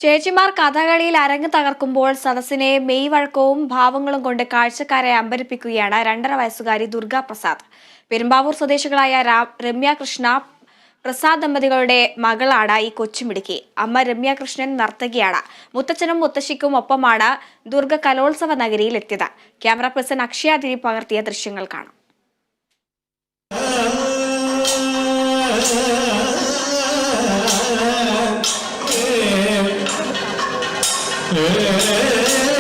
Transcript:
ചേച്ചിമാർ കഥകളിയിൽ അരങ്ങ് തകർക്കുമ്പോൾ സദസ്സിനെ മെയ് വഴക്കവും ഭാവങ്ങളും കൊണ്ട് കാഴ്ചക്കാരെ അമ്പരിപ്പിക്കുകയാണ് 2.5 വയസ്സുകാരി ദുർഗ പ്രസാദ്. പെരുമ്പാവൂർ സ്വദേശികളായ രമ്യ കൃഷ്ണ പ്രസാദ് ദമ്പതികളുടെ മകളാണ് ഈ കൊച്ചുമിടുക്കി. അമ്മ രമ്യ കൃഷ്ണൻ നർത്തകിയാണ്. മുത്തച്ഛനും മുത്തശ്ശിക്കും ഒപ്പമാണ് ദുർഗ കലോത്സവ നഗരിയിൽ എത്തിയത്. ക്യാമറ പേഴ്സൺ അക്ഷയ ദിലീപ് പകർത്തിയ ദൃശ്യങ്ങൾ കാണാം. Yeah.